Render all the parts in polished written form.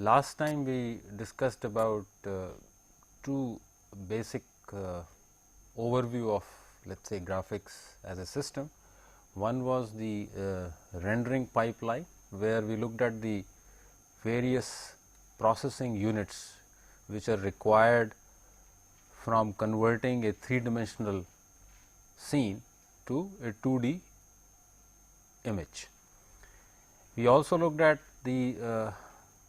Last time we discussed about two basic overview of, let us say, graphics as a system. One was the rendering pipeline, where we looked at the various processing units which are required from converting a three-dimensional scene to a 2D image. We also looked at the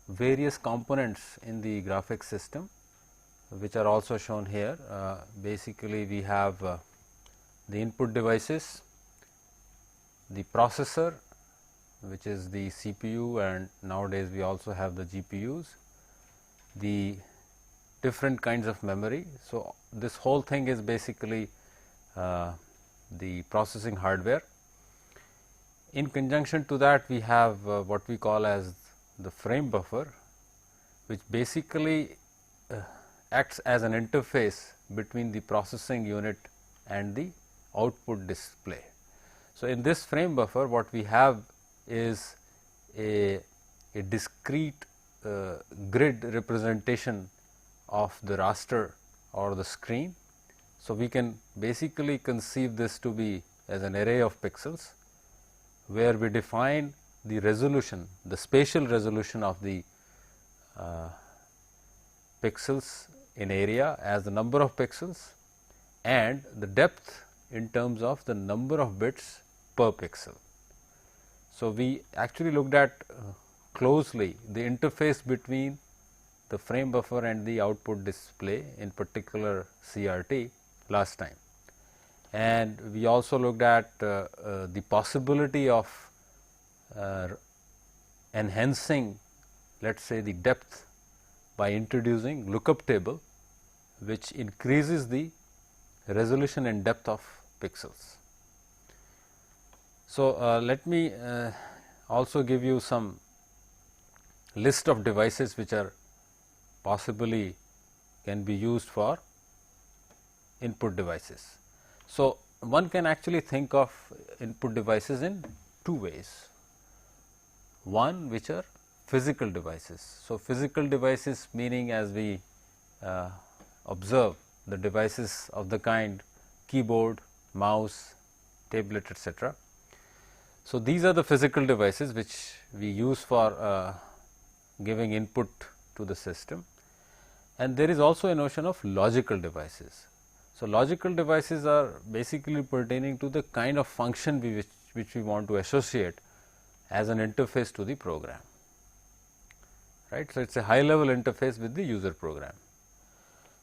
various components in the graphics system, which are also shown here. Basically, we have the input devices, the processor, which is the CPU, and nowadays we also have the GPUs, the different kinds of memory. So, this whole thing is basically the processing hardware. In conjunction to that, we have what we call as the frame buffer, which basically acts as an interface between the processing unit and the output display. So, in this frame buffer, what we have is a discrete grid representation of the raster or the screen. So, we can basically conceive this to be as an array of pixels, where we define the resolution, the spatial resolution of the pixels in area as the number of pixels, and the depth in terms of the number of bits per pixel. So, we actually looked at closely the interface between the frame buffer and the output display, in particular CRT, last time. And we also looked at the possibility of enhancing, let us say, the depth by introducing lookup table, which increases the resolution and depth of pixels. So, let me also give you some list of devices which are possibly can be used for input devices. So, one can actually think of input devices in two ways. One, which are physical devices. So, physical devices meaning, as we observe, the devices of the kind keyboard, mouse, tablet, etc. So, these are the physical devices which we use for giving input to the system, and there is also a notion of logical devices. So, logical devices are basically pertaining to the kind of function which we want to associate as an interface to the program, right. So, it is a high level interface with the user program.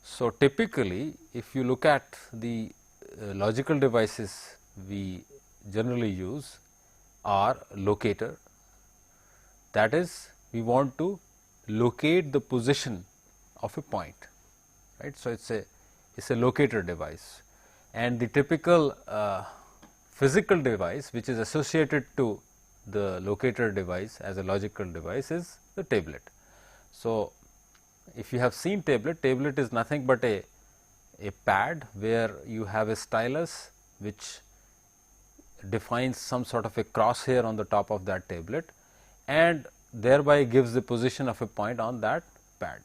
So, typically if you look at the logical devices we generally use are locator, that is, we want to locate the position of a point, right. So, it is a locator device, and the typical physical device which is associated to the locator device as a logical device is the tablet. So, if you have seen tablet is nothing but a pad where you have a stylus which defines some sort of a crosshair on the top of that tablet, and thereby gives the position of a point on that pad.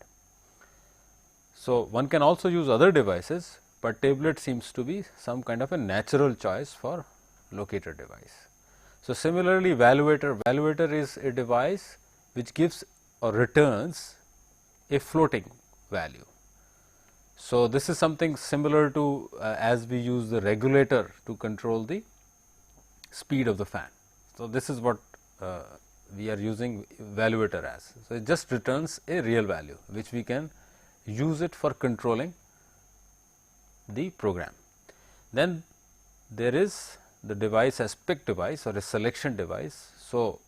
So, one can also use other devices, but tablet seems to be some kind of a natural choice for locator device. So, similarly valuator is a device which gives or returns a floating value. So, this is something similar to as we use the regulator to control the speed of the fan. So, this is what we are using valuator as. So, it just returns a real value which we can use it for controlling the program. Then there is the device as pick device or a selection device. So,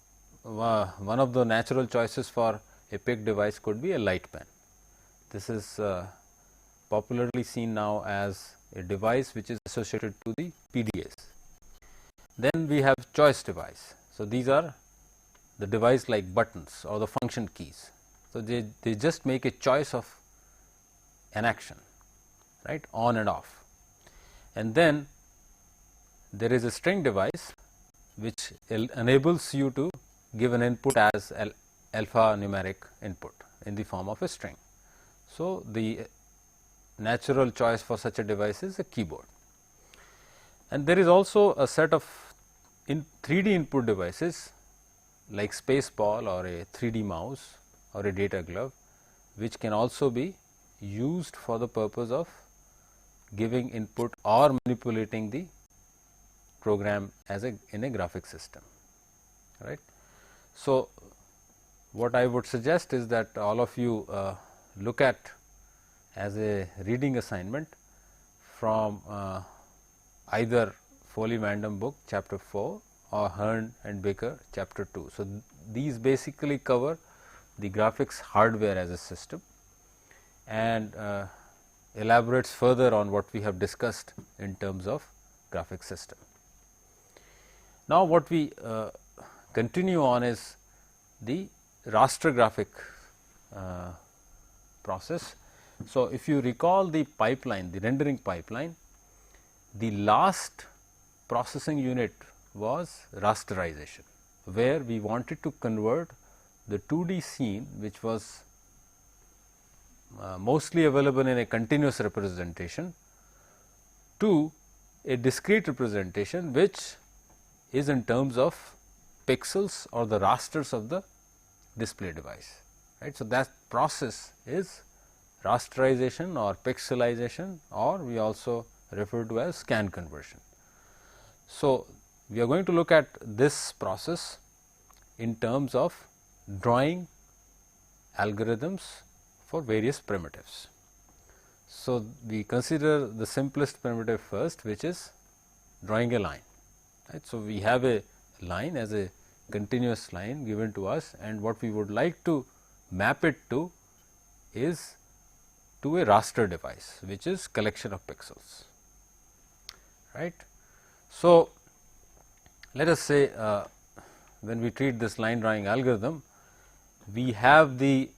one of the natural choices for a pick device could be a light pen. This is popularly seen now as a device which is associated to the PDAs. Then we have choice device. So, these are the device like buttons or the function keys. So, they just make a choice of an action, right, on and off. And then there is a string device which enables you to give an input as alphanumeric input, in the form of a string. So, the natural choice for such a device is a keyboard. And there is also a set of 3D input devices like space ball or a 3D mouse or a data glove, which can also be used for the purpose of giving input or manipulating the program as in a graphic system, right. So, what I would suggest is that all of you look at as a reading assignment from either Foley-Vandam book chapter 4 or Hearn and Baker chapter 2. So, these basically cover the graphics hardware as a system and elaborates further on what we have discussed in terms of graphic system. Now, what we continue on is the raster graphic process. So, if you recall the pipeline, the rendering pipeline, the last processing unit was rasterization, where we wanted to convert the 2D scene, which was mostly available in a continuous representation, to a discrete representation, which is in terms of pixels or the rasters of the display device, right. So, that process is rasterization or pixelization, or we also refer to as scan conversion. So, we are going to look at this process in terms of drawing algorithms for various primitives. So, we consider the simplest primitive first, which is drawing a line, right. So, we have a line as a continuous line given to us, and what we would like to map it to is to a raster device, which is collection of pixels, right. So, let us say when we treat this line drawing algorithm, we have the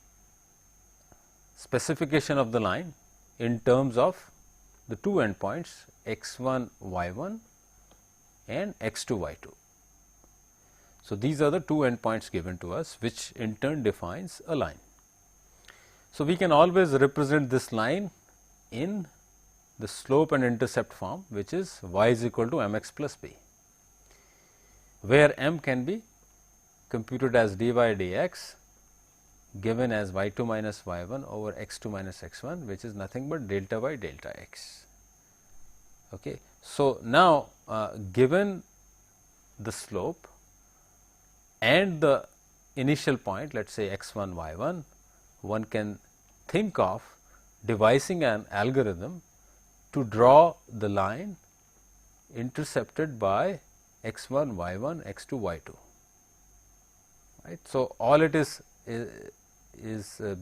specification of the line in terms of the two endpoints x1 y1 and x2 y2. So, these are the two endpoints given to us, which in turn defines a line. So, we can always represent this line in the slope and intercept form, which is y is equal to mx plus b, where m can be computed as dy dx given as y2 minus y1 over x2 minus x1, which is nothing but delta y delta x. Okay. So, now given the slope and the initial point, let us say x1 y1, one can think of devising an algorithm to draw the line intercepted by x1 y1 x2 y2, right. So, all it is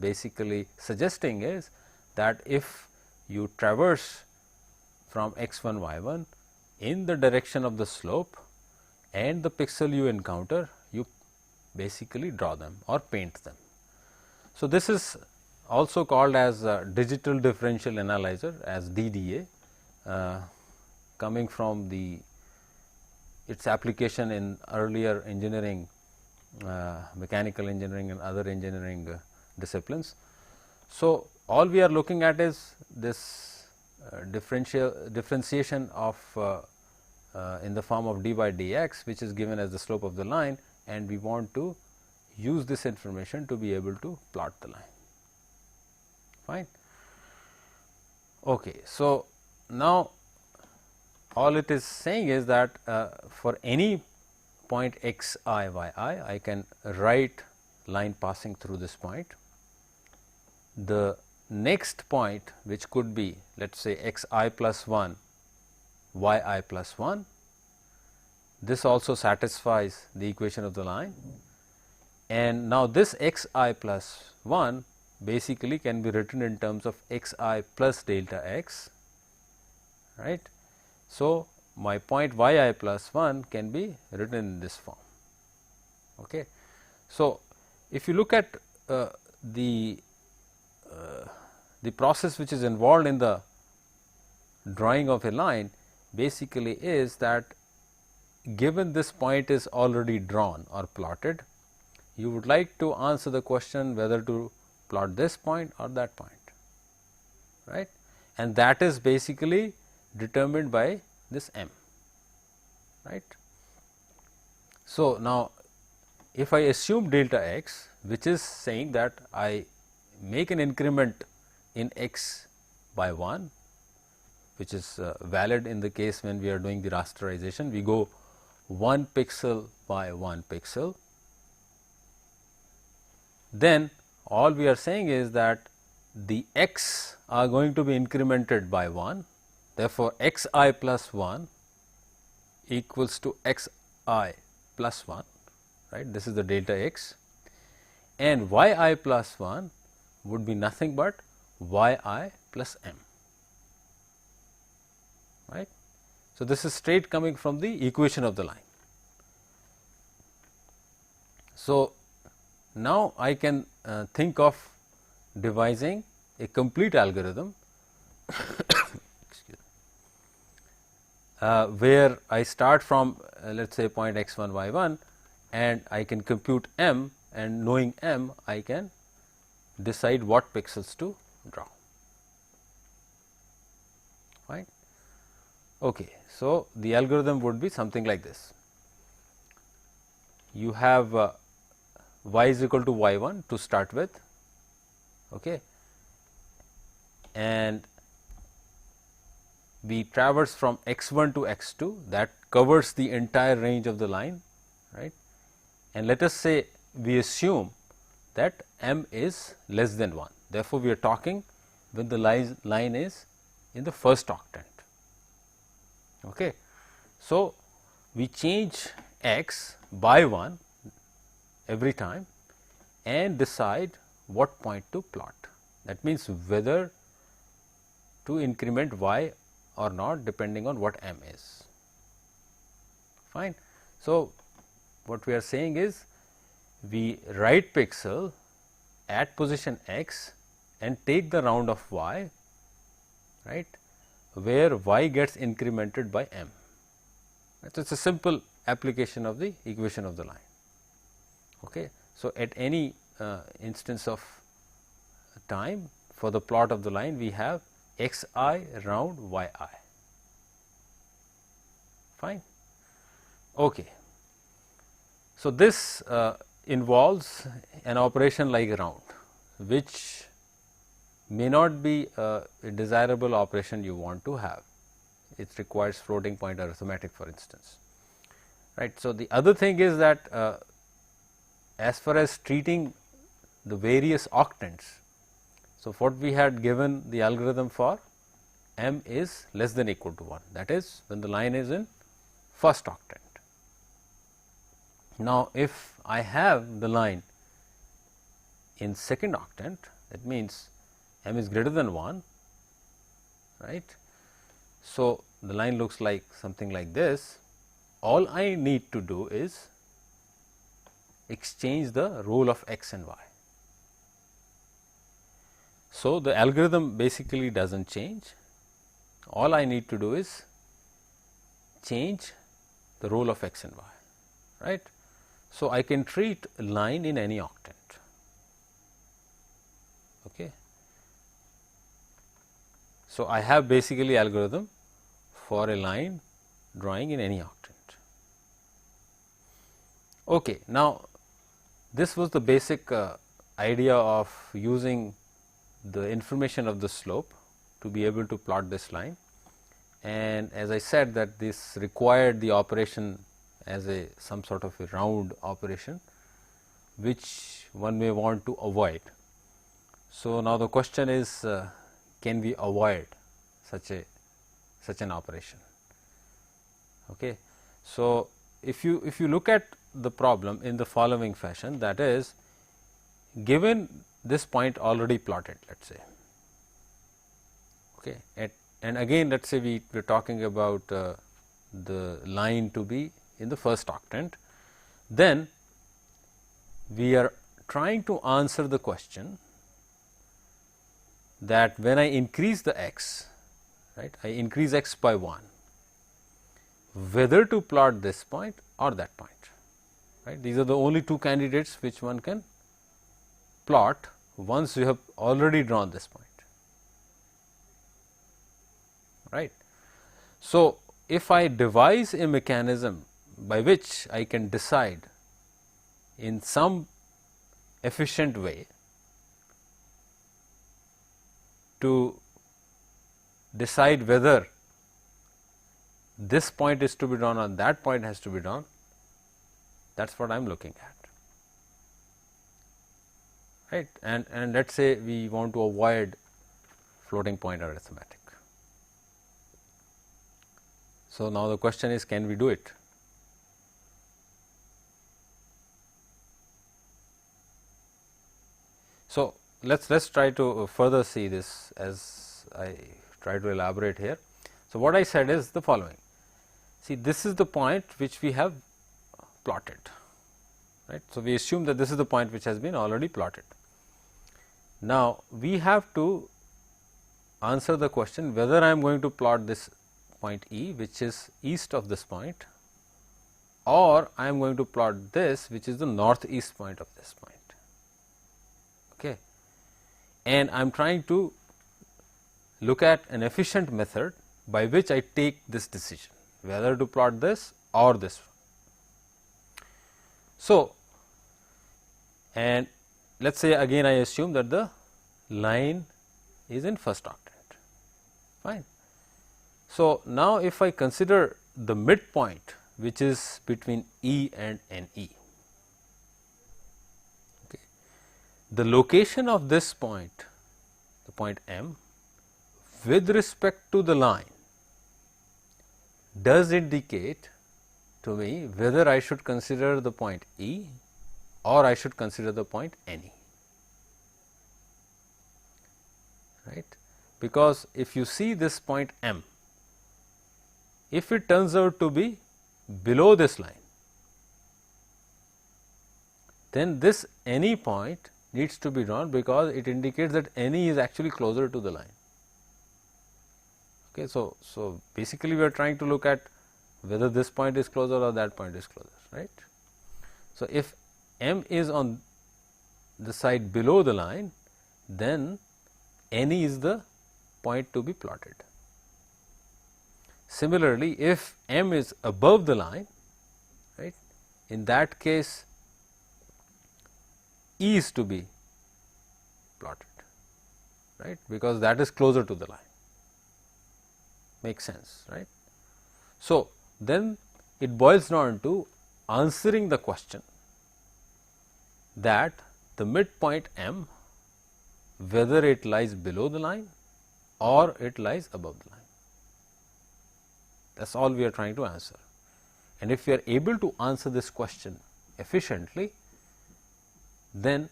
basically suggesting is that if you traverse from x1 y1 in the direction of the slope and the pixel you encounter, you basically draw them or paint them. So, this is also called as digital differential analyzer, as DDA, coming from its application in earlier engineering, mechanical engineering and other engineering disciplines. So, all we are looking at is this differentiation of in the form of dy dx, which is given as the slope of the line, and we want to use this information to be able to plot the line. Fine. Okay. So, now all it is saying is that for any point x I y I can write line passing through this point. The next point, which could be, let us say x I plus 1 y I plus 1, this also satisfies the equation of the line, and now this x I plus 1 basically can be written in terms of x I plus delta x, right. So, my point y I plus 1 can be written in this form. Okay. So, if you look at the process which is involved in the drawing of a line, basically is that given this point is already drawn or plotted, you would like to answer the question whether to plot this point or that point, right, and that is basically determined by this m, right. So, now if I assume delta x, which is saying that I make an increment in x by 1, which is valid in the case when we are doing the rasterization, we go 1 pixel by 1 pixel, then all we are saying is that the x are going to be incremented by 1. Therefore, x I plus 1 equals to x I plus 1, right. This is the delta x, and y I plus 1 would be nothing but y I plus m, right. So, this is straight coming from the equation of the line. So, now I can think of devising a complete algorithm where I start from let us say point x 1 y 1, and I can compute m, and knowing m I can decide what pixels to draw, fine. Okay. So, the algorithm would be something like this. You have y is equal to y 1 to start with, okay, and we traverse from x 1 to x 2, that covers the entire range of the line, right, and let us say we assume that m is less than 1. Therefore, we are talking when the line is in the first octant. Okay. So, we change x by 1 every time and decide what point to plot. That means, whether to increment y or not depending on what m is, fine. So, what we are saying is we write pixel at position x and take the round of y, right, where y gets incremented by m. It is a simple application of the equation of the line. Okay. So, at any instance of time for the plot of the line, we have x I round y I, fine. Okay. So, this involves an operation like round, which may not be a desirable operation you want to have. It requires floating point arithmetic, for instance, right. So, the other thing is that as far as treating the various octants, so what we had given the algorithm for m is less than equal to 1, that is when the line is in first octant. Now, if I have the line in second octant, that means m is greater than 1, right. So, the line looks like something like this. All I need to do is exchange the role of x and y. So, the algorithm basically does not change. All I need to do is change the role of x and y, right. So, I can treat a line in any octant. Okay. So, I have basically algorithm for a line drawing in any octant. Okay. Now, this was the basic idea of using the information of the slope to be able to plot this line, and as I said that this required the operation as a some sort of a round operation, which one may want to avoid. So, now the question is can we avoid such an operation. Okay. So, if you look at the problem in the following fashion, that is, given this point already plotted, let us say, okay, and again let us say we are talking about the line to be in the first octant, then we are trying to answer the question that when I increase the x, right, I increase x by 1, whether to plot this point or that point, right. These are the only two candidates which one can plot once you have already drawn this point, right. So, if I devise a mechanism by which I can decide in some efficient way to decide whether this point is to be drawn or that point has to be drawn, that is what I am looking at, right. And let us say we want to avoid floating point arithmetic. So, now the question is, can we do it? So, let us try to further see this as I try to elaborate here. So, what I said is the following. See, this is the point which we have plotted, right. So, we assume that this is the point which has been already plotted. Now, we have to answer the question whether I am going to plot this point E, which is east of this point, or I am going to plot this, which is the northeast point of this point. Okay. And I am trying to look at an efficient method by which I take this decision, whether to plot this or this. So, and let us say again I assume that the line is in first octant, fine. So, now if I consider the midpoint which is between E and NE, okay, the location of this point, the point M, with respect to the line does indicate to me whether I should consider the point E or I should consider the point NE, right. Because if you see this point M, if it turns out to be below this line, then this NE point needs to be drawn because it indicates that NE is actually closer to the line. Okay, so basically we are trying to look at whether this point is closer or that point is closer, right. So, if M is on the side below the line, then NE is the point to be plotted. Similarly, if M is above the line, right, in that case E is to be plotted, right, because that is closer to the line. Makes sense, right. So, then it boils down to answering the question that the midpoint M, whether it lies below the line or it lies above the line. That is all we are trying to answer. And if we are able to answer this question efficiently, then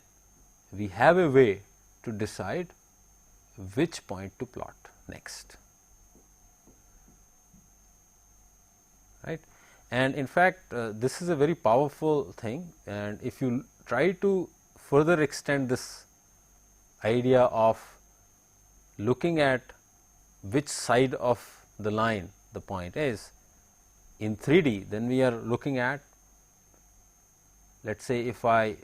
we have a way to decide which point to plot next, right. And in fact, this is a very powerful thing, and if you try to further extend this idea of looking at which side of the line the point is in 3D, then we are looking at, let us say if I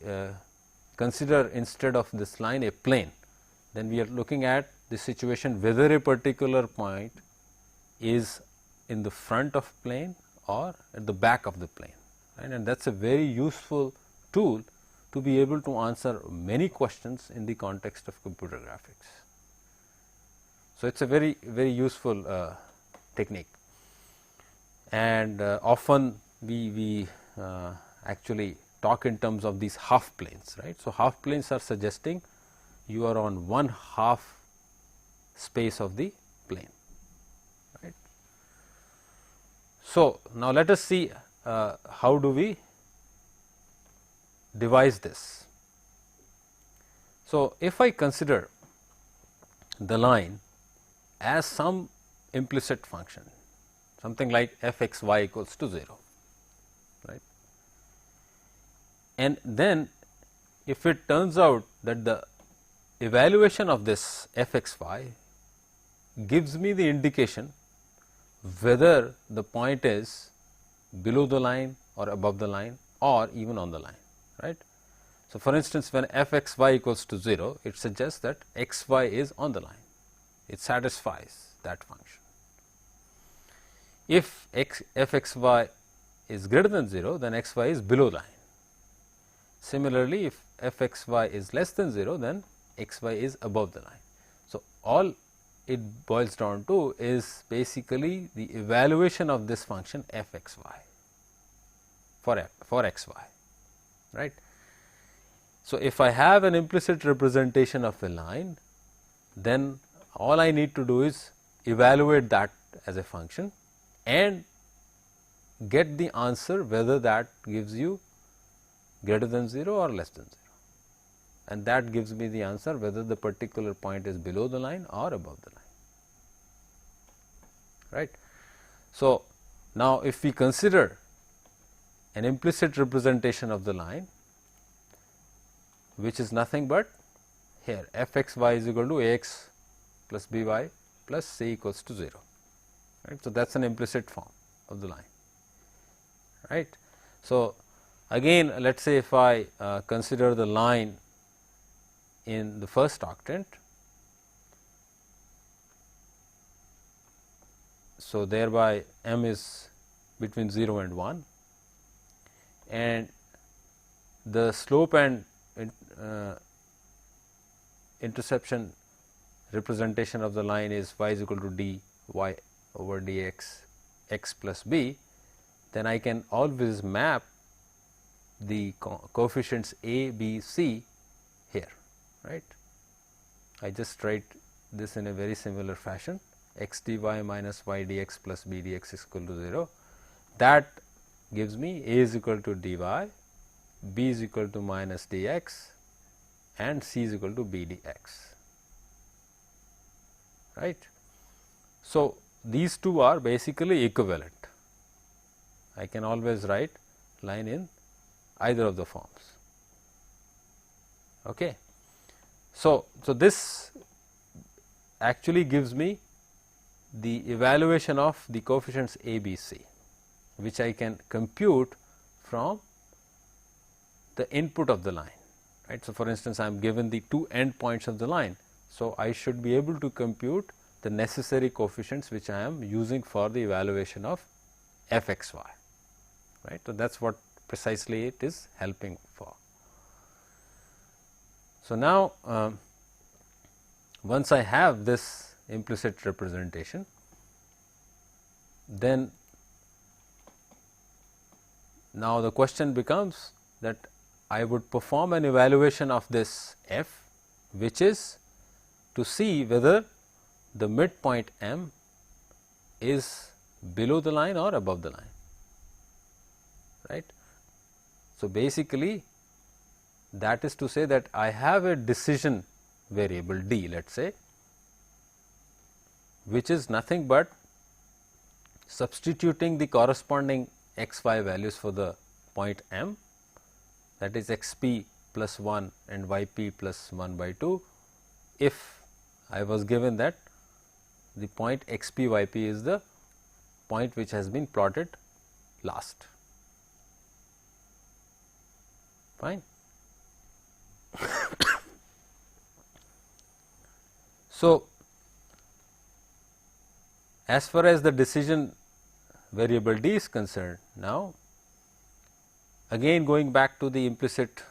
consider instead of this line a plane, then we are looking at the situation whether a particular point is in the front of plane or at the back of the plane, right? And that is a very useful tool to be able to answer many questions in the context of computer graphics. So, it is a very useful technique, and often we actually talk in terms of these half planes, right. So, half planes are suggesting you are on one half space of the plane, right. So, now let us see how do we devise this. So, if I consider the line as some implicit function, something like f x y equals to 0, right. And then if it turns out that the evaluation of this f x y gives me the indication whether the point is below the line or above the line or even on the line, right. So, for instance, when f x y equals to 0, it suggests that x y is on the line, it satisfies that function. If f x y is greater than 0, then x y is below the line. Similarly, if f x y is less than 0, then x y is above the line. So, all it boils down to is basically the evaluation of this function f x y for x y, right. So, if I have an implicit representation of a line, then all I need to do is evaluate that as a function and get the answer whether that gives you greater than 0 or less than 0, and that gives me the answer whether the particular point is below the line or above the line, right. So, now if we consider an implicit representation of the line, which is nothing but here f x y is equal to a x plus b y plus c equals to 0, right. So, that is an implicit form of the line, right. So, again let us say if I consider the line in the first octant. So, thereby m is between 0 and 1, and the slope and interception representation of the line is y is equal to d y over dx x plus b, then I can always map the coefficients a, b, c here, right. I just write this in a very similar fashion, x dy minus y dx plus b dx is equal to 0. That gives me a is equal to dy, b is equal to minus dx and c is equal to b dx, right. So, these two are basically equivalent. I can always write line in either of the forms. Okay. So, this actually gives me the evaluation of the coefficients a, b, c, which I can compute from the input of the line, right. So, for instance, I am given the two end points of the line. So, I should be able to compute the necessary coefficients which I am using for the evaluation of f x y, right. So, that is what precisely it is helping for. So, now once I have this implicit representation, then now the question becomes that I would perform an evaluation of this f, which is to see whether the midpoint m is below the line or above the line, right. So, basically that is to say that I have a decision variable d, let us say, which is nothing but substituting the corresponding x y values for the point m, that is x p plus 1 and y p plus 1 by 2, if I was given that the point x p y p is the point which has been plotted last. Fine. So, as far as the decision variable d is concerned, now again going back to the implicit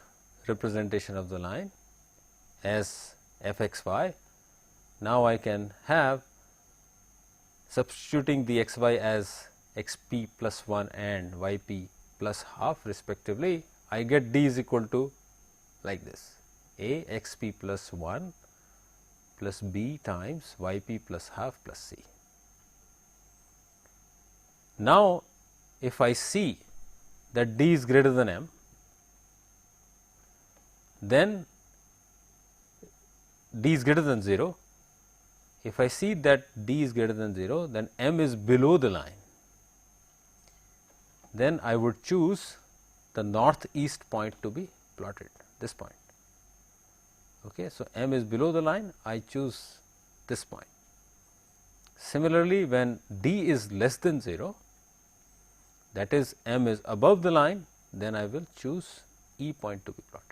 representation of the line as f x y, now I can have, substituting the x y as x p plus 1 and y p plus half respectively, I get d is equal to like this, a x p plus 1 plus b times y p plus half plus c. Now, if I see that d is greater than m, then d is greater than 0. If I see that d is greater than 0, then m is below the line, then I would choose the northeast point to be plotted, this point. Okay. So, m is below the line, I choose this point. Similarly, when d is less than 0, that is m is above the line, then I will choose E point to be plotted.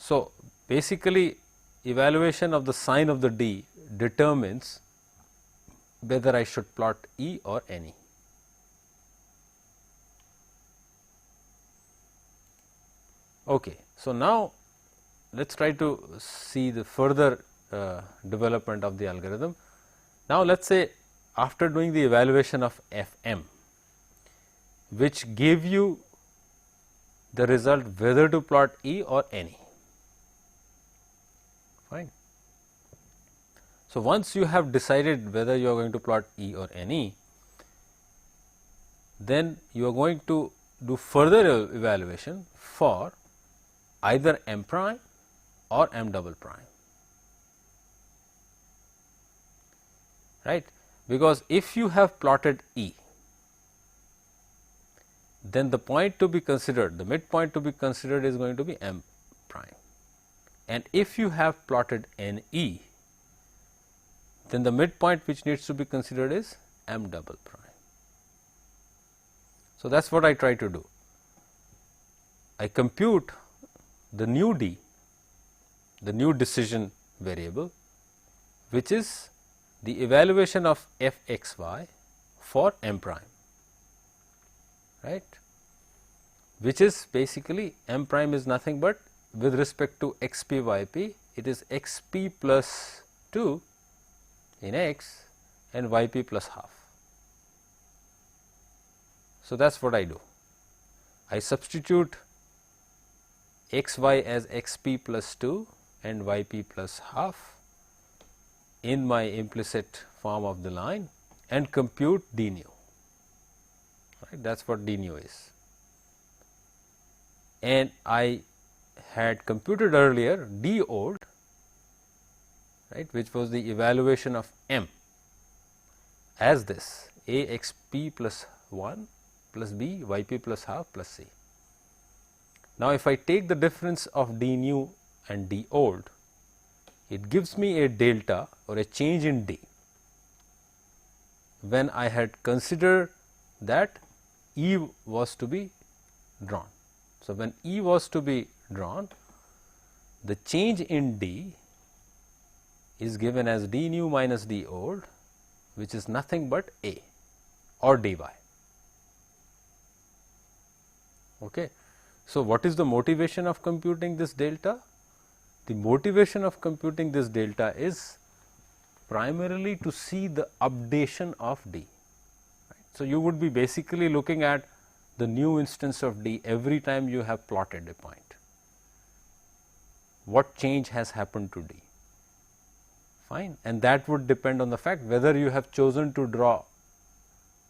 So, basically evaluation of the sign of the D determines whether I should plot E or NE. Okay. So, now let us try to see the further development of the algorithm. Now, let us say after doing the evaluation of Fm, which gave you the result whether to plot E or NE. Fine. So, once you have decided whether you are going to plot E or NE, then you are going to do further evaluation for either M prime or M double prime, right. Because if you have plotted E, then the point to be considered, the midpoint to be considered is going to be M prime, and if you have plotted NE, then the midpoint which needs to be considered is M double prime. So, that is what I try to do. I compute the new D, the new decision variable, which is the evaluation of f x y for M prime, right, which is basically M prime is nothing but with respect to x p y p, it is x p plus 2 in x and y p plus half. So, that is what I do. I substitute x y as x p plus 2 and y p plus half in my implicit form of the line and compute d nu, right. That is what d nu is. And I had computed earlier d old, right, which was the evaluation of M as this a x p plus 1 plus b y p plus half plus c. Now, if I take the difference of d new and d old, it gives me a delta or a change in d when I had considered that E was to be drawn. So, when E was to be drawn, the change in d is given as d new minus d old, which is nothing but a or dy. Okay. So, what is the motivation of computing this delta? The motivation of computing this delta is primarily to see the updation of d. Right. So, you would be basically looking at the new instance of d every time you have plotted a point. What change has happened to d? Fine. And that would depend on the fact whether you have chosen to draw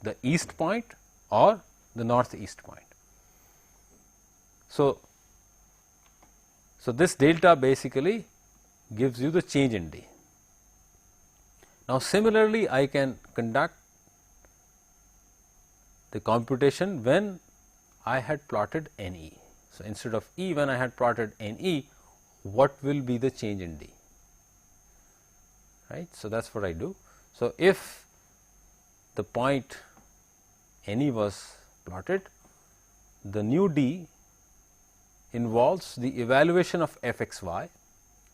the east point or the northeast point. So, this delta basically gives you the change in d. Now, similarly, I can conduct the computation when I had plotted NE. So, instead of E, when I had plotted NE, what will be the change in d, right. So, that is what I do. So, if the point NE was plotted, the new d involves the evaluation of f x y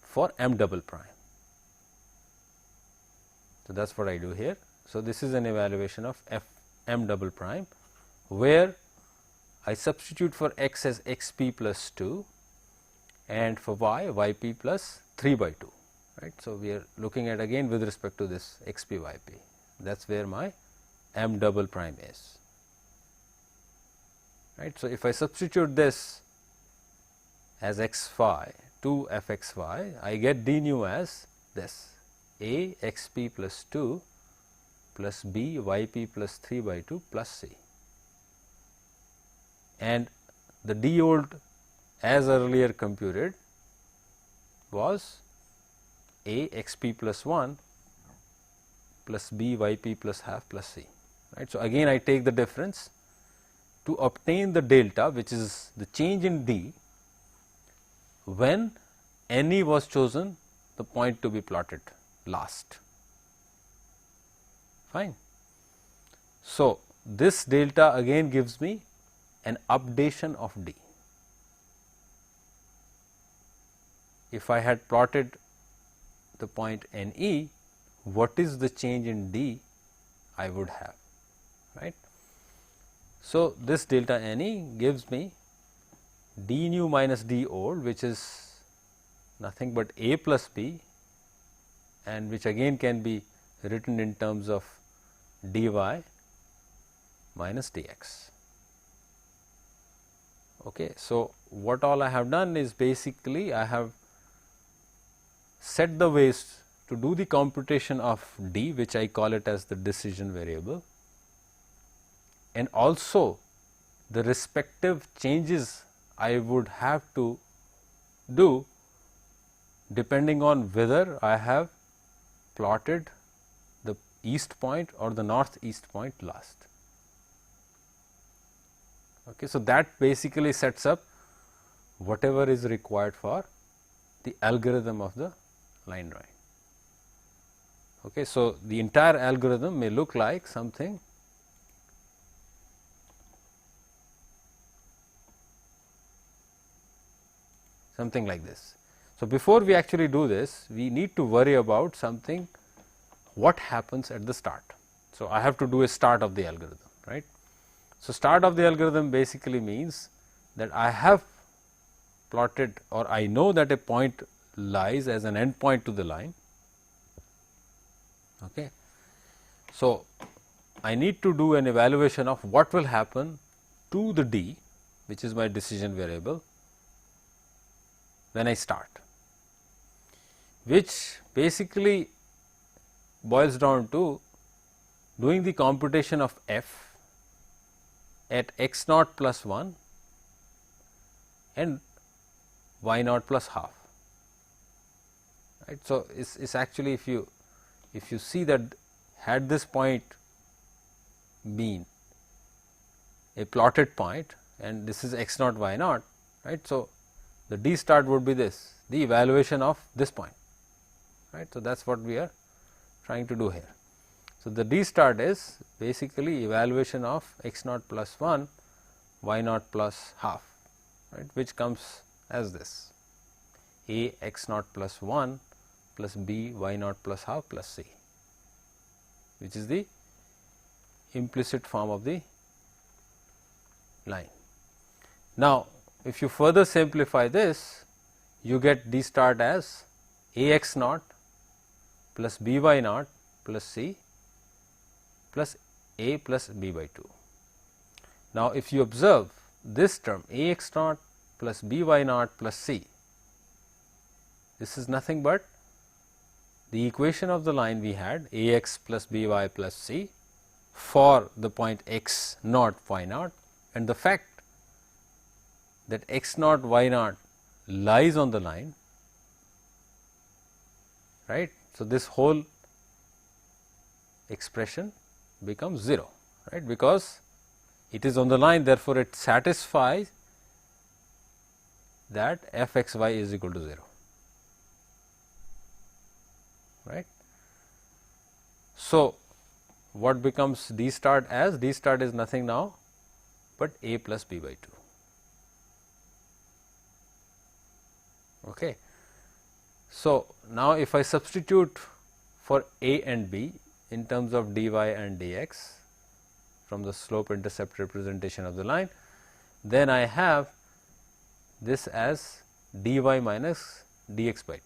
for M double prime. So, that is what I do here. So, this is an evaluation of f M double prime, where I substitute for x as x p plus 2 and for y, y p plus 3 by 2, right. So, we are looking at again with respect to this x p y p, that is where my M double prime is, right. So, if I substitute this as x phi to f x y, I get d nu as this a x p plus 2 plus b y p plus 3 by 2 plus c, and the d old as earlier computed was a x p plus 1 plus b y p plus half plus c, right. So, again I take the difference to obtain the delta, which is the change in d when NE was chosen, the point to be plotted last. Fine. So, this delta again gives me an updation of d. if I had plotted the point NE, what is the change in D I would have, right. So, this delta NE gives me d new minus d old, which is nothing but A plus B, and which again can be written in terms of dy minus dx. Okay. So, what all I have done is basically I have set the ways to do the computation of d, which I call it as the decision variable, and also the respective changes I would have to do depending on whether I have plotted the east point or the northeast point last. Okay. So, that basically sets up whatever is required for the algorithm of the line drawing. Okay. So, the entire algorithm may look like something like this. So, before we actually do this, we need to worry about something, what happens at the start. So, I have to do a start of the algorithm, right. So, start of the algorithm basically means that I have plotted, or I know that a point lies as an endpoint to the line. Okay. So, I need to do an evaluation of what will happen to the D, which is my decision variable, when I start, which basically boils down to doing the computation of f at x naught plus 1 and y naught plus half, right. So, it's actually, if you see that had this point been a plotted point and this is x naught y naught, right. So, the D start would be this, the evaluation of this point, right. So, that is what we are trying to do here. So, the D start is basically evaluation of x naught plus 1, y naught plus half, right, which comes as this, A x naught plus 1 plus B y naught plus half plus C, which is the implicit form of the line. Now, if you further simplify this, you get D start as A x naught plus B y naught plus C plus A plus B by 2. Now, if you observe this term A x naught plus B y naught plus C, this is nothing but the equation of the line we had A x plus B y plus C for the point x naught y naught, and the fact that x naught y naught lies on the line, right. So, this whole expression becomes 0, right, because it is on the line, therefore, it satisfies that f x y is equal to 0, right. So, what becomes D start as? D start is nothing now but A plus B by 2. Okay. So, now if I substitute for A and B in terms of dy and dx from the slope intercept representation of the line, then I have this as dy minus dx by 2.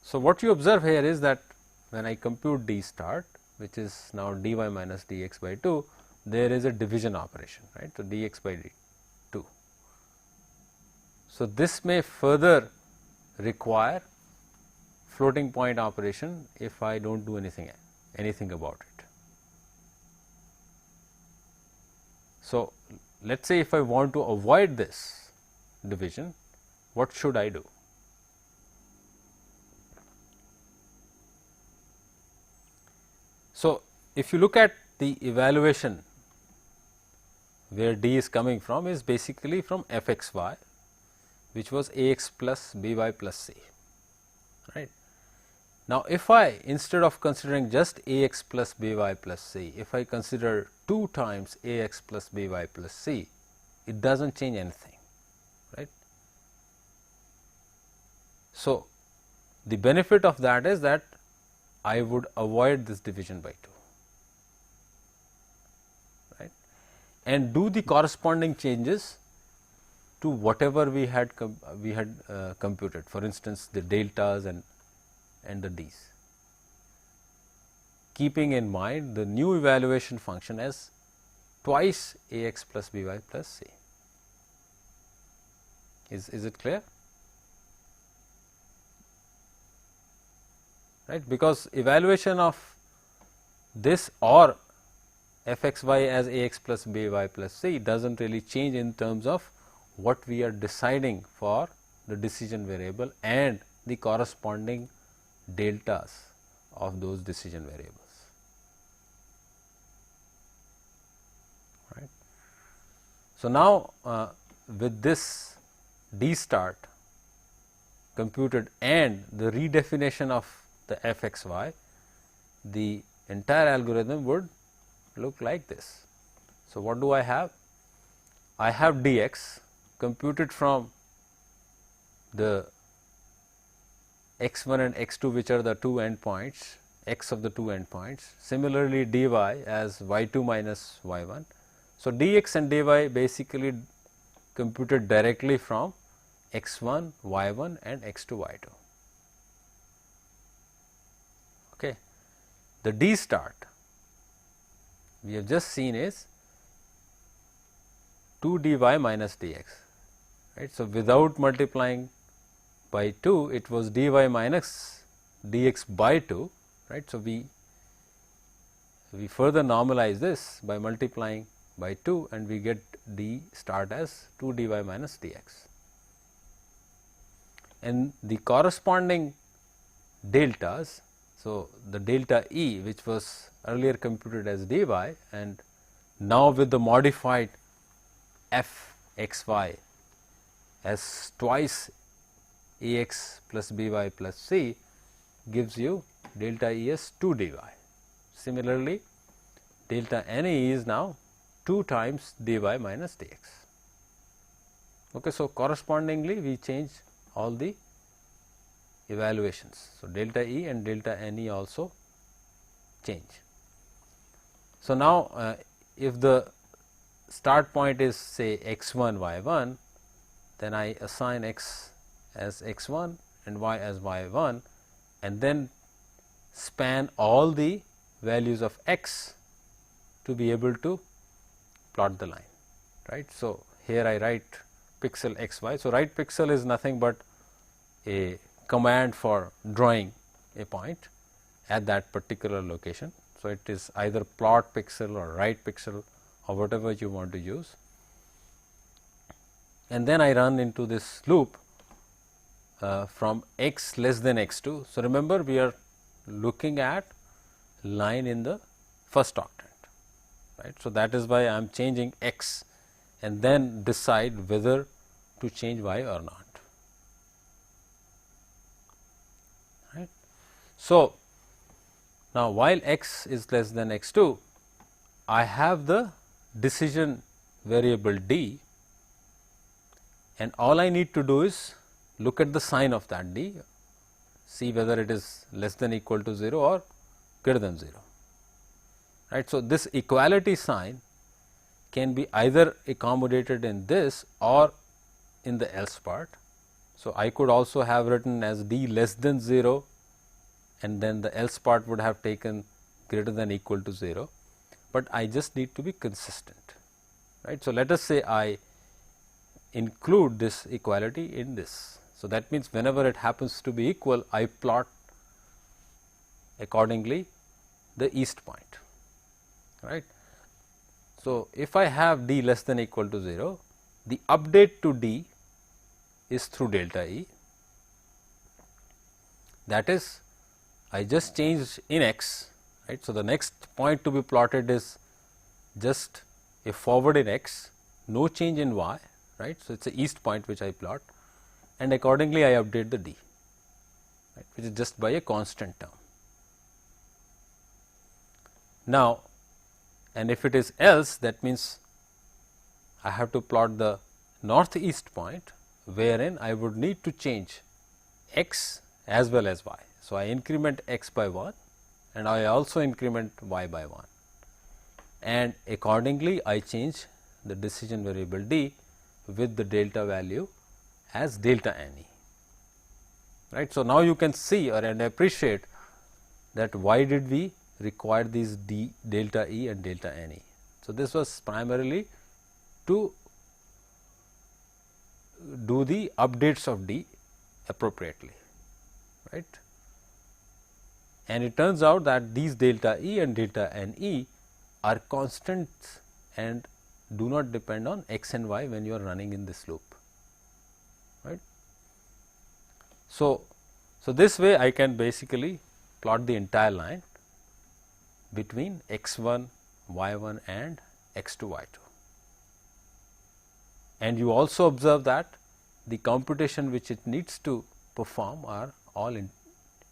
So, what you observe here is that when I compute D start, which is now dy minus dx by 2, there is a division operation, right. So, dx by 2. So, this may further require floating point operation if I do not do anything about it. So, let us say if I want to avoid this division, what should I do? So, if you look at the evaluation where D is coming from, is basically from f x y, which was A x plus B y plus C, right. Now, if I, instead of considering just A x plus B y plus C, if I consider 2 times A x plus B y plus C, it does not change anything, right. So, the benefit of that is that I would avoid this division by 2, right, and do the corresponding changes to whatever we had computed, for instance, the deltas and the d's, keeping in mind the new evaluation function as twice a x plus b y plus c. Is it clear? Right, because evaluation of this or f x y as a x plus b y plus c does not really change in terms of what we are deciding for the decision variable and the corresponding deltas of those decision variables. Right. So, now with this d start computed and the redefinition of the f x y, the entire algorithm would look like this. So, what do I have? I have dx computed from the x1 and x2, which are the two endpoints, x of the two endpoints. Similarly, dy as y2 minus y1. So, dx and dy basically computed directly from x1, y1 and x2, y2. Okay. The d start we have just seen is 2 dy minus dx, right. So, without multiplying by 2, it was dy minus dx by 2, right. So, we further normalize this by multiplying by 2 and we get d start as 2 dy minus dx, and the corresponding deltas. So, the delta E, which was earlier computed as dy, and now with the modified f x y as twice a x plus b y plus c, gives you delta E as 2 dy. Similarly, delta n E is now 2 times dy minus dx. Okay, so, correspondingly we change all the evaluations. So, delta E and delta n E also change. So, now if the start point is say x1 y1, then I assign x as x1 and y as y1 and then span all the values of x to be able to plot the line, right. So, here I write pixel xy. So, right pixel is nothing but a command for drawing a point at that particular location. So, it is either plot pixel or write pixel or whatever you want to use, and then I run into this loop from x less than x2. So, remember we are looking at line in the first octant, right. So, that is why I am changing x and then decide whether to change y or not. Right. So, now while x is less than x2, I have the decision variable d, and all I need to do is look at the sign of that d, see whether it is less than equal to 0 or greater than 0, right. So, this equality sign can be either accommodated in this or in the else part. So, I could also have written as d less than 0 and then the else part would have taken greater than equal to 0, but I just need to be consistent, right. So, let us say I include this equality in this. So, that means whenever it happens to be equal, I plot accordingly the east point, right. So, if I have d less than equal to 0, the update to d is through delta E, that is I just changed in x, right. So, the next point to be plotted is just a forward in x, no change in y, right. So, it is a east point which I plot and accordingly I update the d, right, which is just by a constant term. Now, and if it is else, that means I have to plot the northeast point wherein I would need to change x as well as y. So, I increment x by 1 and I also increment y by 1, and accordingly I change the decision variable d with the delta value as delta n e, right. So, now you can see or and appreciate that why did we require these d delta e and delta n e. So, this was primarily to do the updates of d appropriately, right. And it turns out that these delta e and delta n e are constants and do not depend on x and y when you are running in this loop, right. So, this way I can basically plot the entire line between x 1, y 1 and x 2, y 2. And you also observe that the computation which it needs to perform are all in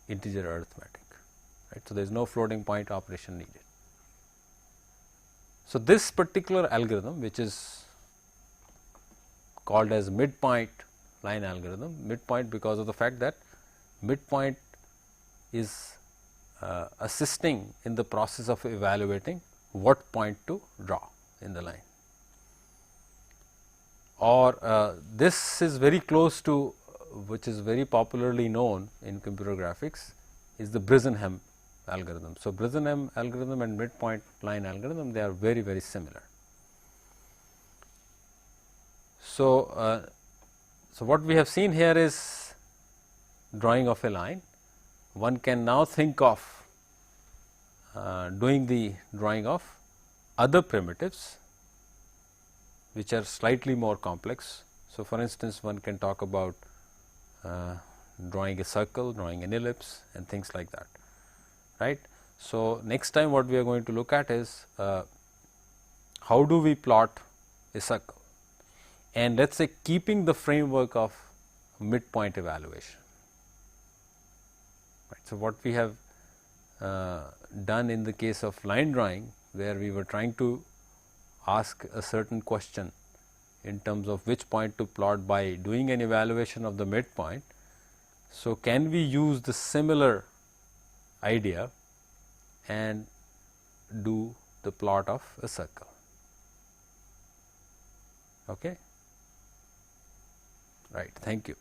integer arithmetic, right. So, there is no floating point operation needed. So, this particular algorithm, which is called as midpoint line algorithm, midpoint because of the fact that midpoint is assisting in the process of evaluating what point to draw in the line, or this is very close to which is very popularly known in computer graphics is the Brissenham algorithm. So, Brissenham algorithm and midpoint line algorithm, they are very, very similar. So, what we have seen here is drawing of a line. One can now think of doing the drawing of other primitives which are slightly more complex. So, for instance, one can talk about drawing a circle, drawing an ellipse and things like that, right. So, next time what we are going to look at is how do we plot a circle, and let us say keeping the framework of midpoint evaluation, right. So, what we have done in the case of line drawing, where we were trying to ask a certain question in terms of which point to plot by doing an evaluation of the midpoint. So, can we use the similar idea and do the plot of a circle? Okay. Right. Thank you.